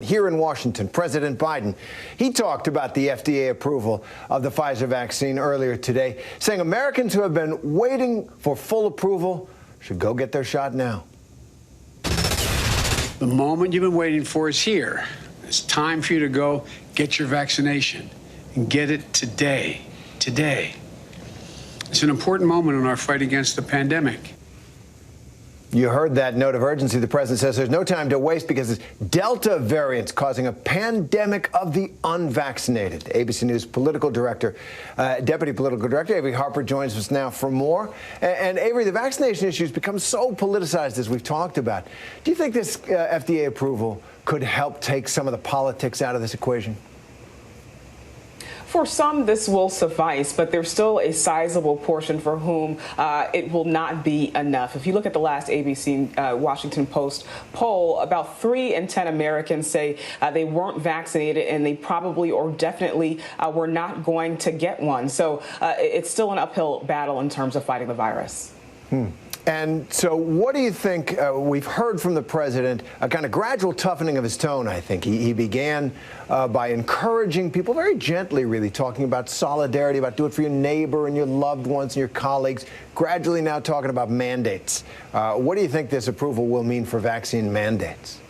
Here in Washington, President Biden, he talked about the FDA approval of the Pfizer vaccine earlier today, saying Americans who have been waiting for full approval should go get their shot now. The moment you've been waiting for is here. It's time for you to go get your vaccination and get it today. Today. It's an important moment in our fight against the pandemic. You heard that note of urgency. The president says there's no time to waste because it's Delta variant's causing a pandemic of the unvaccinated. ABC News political director, Deputy Political Director Avery Harper joins us now for more. And Avery, the vaccination issue has become so politicized, as we've talked about. Do you think this FDA approval could help take some of the politics out of this equation? For some, this will suffice, but there's still a sizable portion for whom it will not be enough. If you look at the last ABC Washington Post poll, about 3 in 10 Americans say they weren't vaccinated, and they probably or definitely were not going to get one. So it's still an uphill battle in terms of fighting the virus. And so what do you think? We've heard from the president a kind of gradual toughening of his tone, I think. He began by encouraging people very gently, really, talking about solidarity, about do it for your neighbor and your loved ones and your colleagues, gradually now talking about mandates. What do you think this approval will mean for vaccine mandates?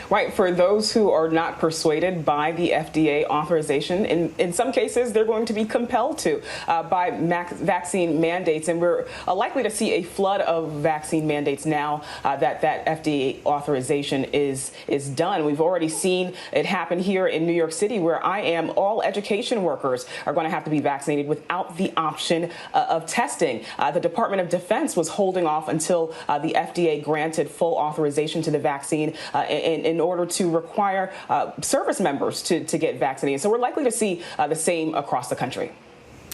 Right. For those who are not persuaded by the FDA authorization, in some cases, they're going to be compelled to by vaccine mandates. And we're likely to see a flood of vaccine mandates now that FDA authorization is done. We've already seen it happen here in New York City, where I am. All education workers are going to have to be vaccinated without the option of testing. The Department of Defense was holding off until the FDA granted full authorization to the vaccine in order to require service members to get vaccinated. So we're likely to see the same across the country.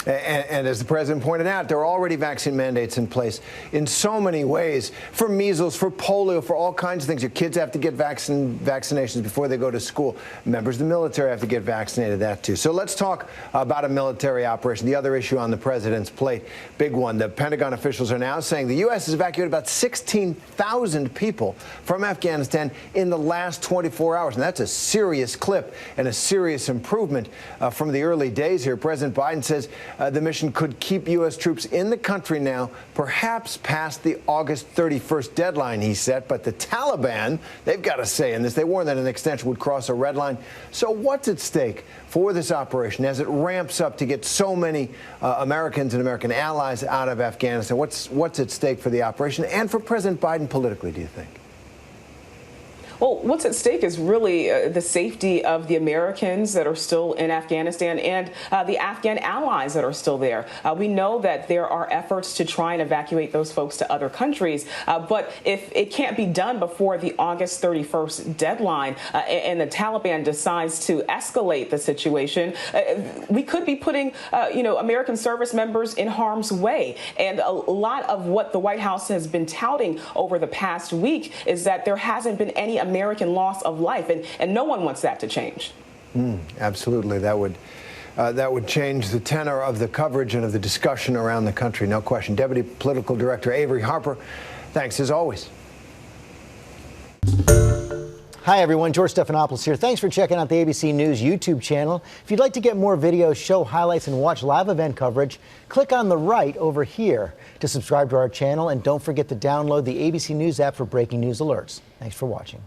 And as the president pointed out, there are already vaccine mandates in place in so many ways, for measles, for polio, for all kinds of things. Your kids have to get vaccinations before they go to school. Members of the military have to get vaccinated, that too. So let's talk about a military operation, the other issue on the president's plate, big one. The Pentagon officials are now saying the U.S. has evacuated about 16,000 people from Afghanistan in the last 24 hours. And that's a serious clip and a serious improvement from the early days here. President Biden says the mission could keep U.S. troops in the country now, perhaps past the August 31st deadline he set. But the Taliban, they've got a say in this. They warned that an extension would cross a red line. So what's at stake for this operation as it ramps up to get so many Americans and American allies out of Afghanistan? What's at stake for the operation and for President Biden politically, do you think? Well, what's at stake is really the safety of the Americans that are still in Afghanistan and the Afghan allies that are still there. We know that there are efforts to try and evacuate those folks to other countries. But if it can't be done before the August 31st deadline and the Taliban decides to escalate the situation, we could be putting, American service members in harm's way. And a lot of what the White House has been touting over the past week is that there hasn't been any American loss of life, and no one wants that to change. Absolutely. That would change the tenor of the coverage and of the discussion around the country, no question. Deputy Political Director Avery Harper, thanks as always. Hi, everyone. George Stephanopoulos here. Thanks for checking out the ABC News YouTube channel. If you'd like to get more videos, show highlights, and watch live event coverage, click on the right over here to subscribe to our channel. And don't forget to download the ABC News app for breaking news alerts. Thanks for watching.